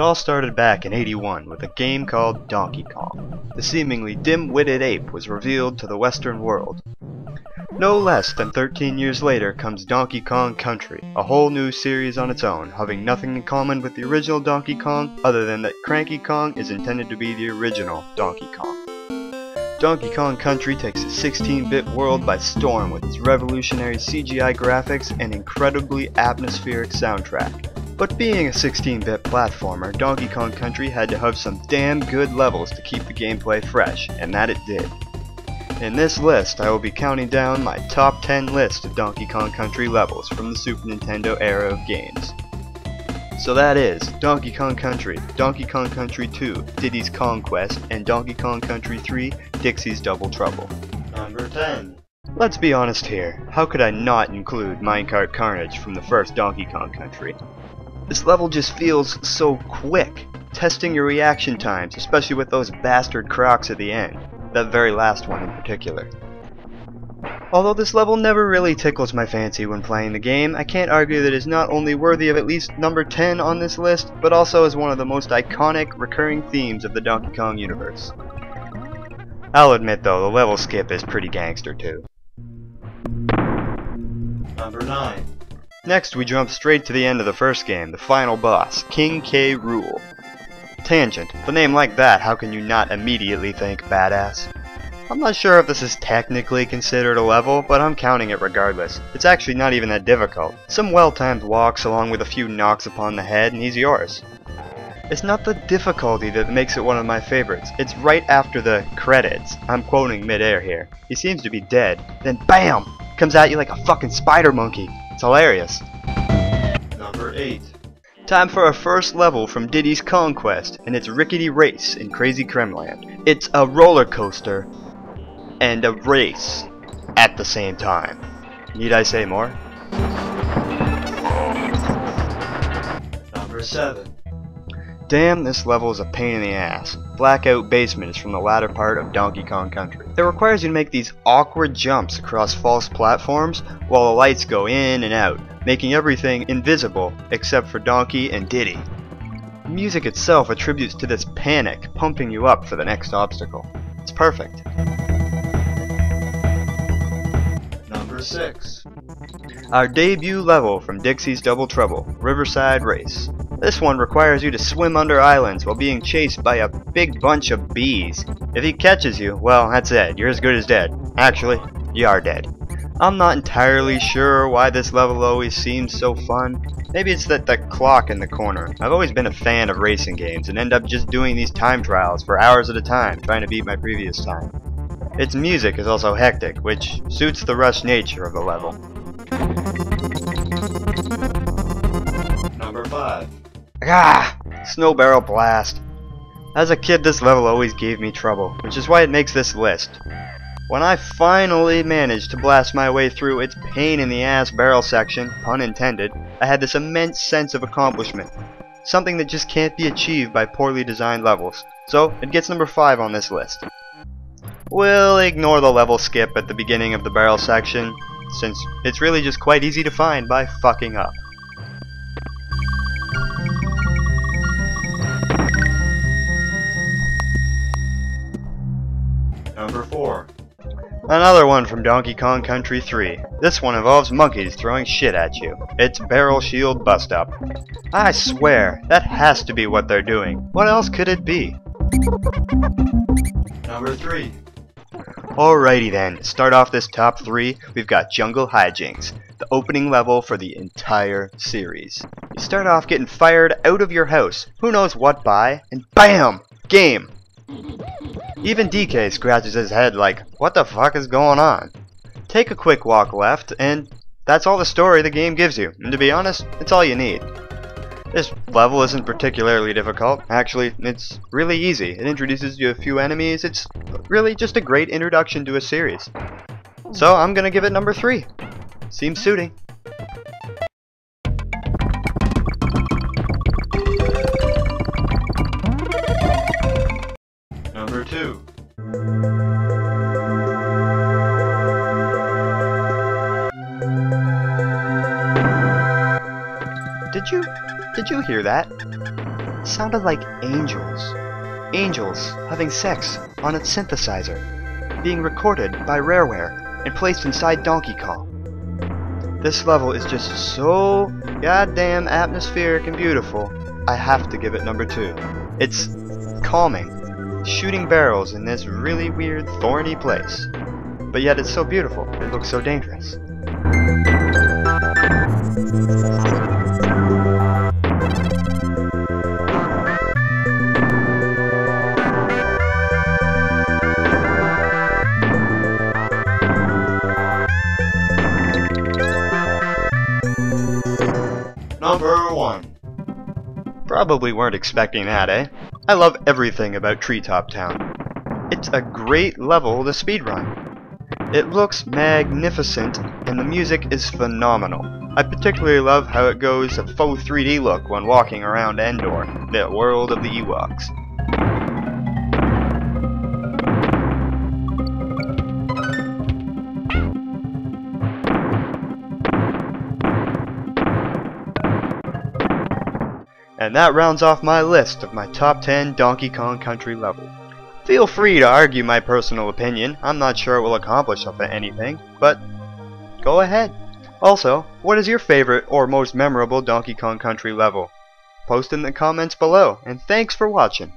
all started back in '81 with a game called Donkey Kong. The seemingly dim-witted ape was revealed to the Western world. No less than 13 years later comes Donkey Kong Country, a whole new series on its own, having nothing in common with the original Donkey Kong other than that Cranky Kong is intended to be the original Donkey Kong. Donkey Kong Country takes a 16-bit world by storm with its revolutionary CGI graphics and incredibly atmospheric soundtrack. But being a 16-bit platformer, Donkey Kong Country had to have some damn good levels to keep the gameplay fresh, and that it did. In this list, I will be counting down my top 10 list of Donkey Kong Country levels from the Super Nintendo era of games. So that is Donkey Kong Country, Donkey Kong Country 2, Diddy's Conquest, and Donkey Kong Country 3, Dixie's Double Trouble. Number 10. Let's be honest here, how could I not include Minecart Carnage from the first Donkey Kong Country? This level just feels so quick, testing your reaction times, especially with those bastard crocs at the end, that very last one in particular. Although this level never really tickles my fancy when playing the game, I can't argue that it is not only worthy of at least number 10 on this list, but also is one of the most iconic recurring themes of the Donkey Kong universe. I'll admit though, the level skip is pretty gangster too. Number 9. Next we jump straight to the end of the first game, the final boss, King K. Rool. Tangent, with a name like that, how can you not immediately think badass? I'm not sure if this is technically considered a level, but I'm counting it regardless. It's actually not even that difficult. Some well-timed walks along with a few knocks upon the head and he's yours. It's not the difficulty that makes it one of my favorites. It's right after the credits. I'm quoting mid-air here. He seems to be dead. Then BAM! Comes at you like a fucking spider monkey. It's hilarious. Number 8. Time for our first level from Diddy's Conquest, and it's Rickety Race in Crazy Kremlin. It's a roller coaster and a race at the same time. Need I say more? Number 7. Damn, this level is a pain in the ass. Blackout Basements from the latter part of Donkey Kong Country. It requires you to make these awkward jumps across false platforms while the lights go in and out, making everything invisible except for Donkey and Diddy. The music itself attributes to this panic, pumping you up for the next obstacle. It's perfect. Number 6. Our debut level from Dixie's Double Trouble, Riverside Race. This one requires you to swim under islands while being chased by a big bunch of bees. If he catches you, well, that's it. You're as good as dead. Actually, you are dead. I'm not entirely sure why this level always seems so fun. Maybe it's that the clock in the corner. I've always been a fan of racing games and end up just doing these time trials for hours at a time, trying to beat my previous time. Its music is also hectic, which suits the rush nature of the level. Number 5. Ah! Snow Barrel Blast. As a kid, this level always gave me trouble, which is why it makes this list. When I finally managed to blast my way through its pain-in-the-ass barrel section, pun intended, I had this immense sense of accomplishment. Something that just can't be achieved by poorly designed levels. So, it gets number 5 on this list. We'll ignore the level skip at the beginning of the barrel section, since it's really just quite easy to find by fucking up. Number 4. Another one from Donkey Kong Country 3. This one involves monkeys throwing shit at you. It's Barrel Shield Bust Up. I swear, that has to be what they're doing. What else could it be? Number 3. Alrighty then, to start off this top 3, we've got Jungle Hijinks, the opening level for the entire series. You start off getting fired out of your house, who knows what by, and BAM! Game! Even DK scratches his head like, what the fuck is going on? Take a quick walk left, and that's all the story the game gives you, and to be honest, it's all you need. This level isn't particularly difficult. Actually, it's really easy. It introduces you to a few enemies. It's really just a great introduction to a series. So I'm gonna give it number 3. Seems suiting. Number 2. Did you hear that? sounded like angels. Angels having sex on a synthesizer, being recorded by Rareware and placed inside Donkey Kong. This level is just so goddamn atmospheric and beautiful, I have to give it number 2. It's calming, shooting barrels in this really weird, thorny place. But yet it's so beautiful, it looks so dangerous. Number 1. Probably weren't expecting that, eh? I love everything about Treetop Town. It's a great level to speedrun. It looks magnificent, and the music is phenomenal. I particularly love how it goes a faux 3D look when walking around Endor, the world of the Ewoks. And that rounds off my list of my top 10 Donkey Kong Country level. Feel free to argue my personal opinion. I'm not sure it will accomplish anything, but go ahead. Also, what is your favorite or most memorable Donkey Kong Country level? Post in the comments below, and thanks for watching.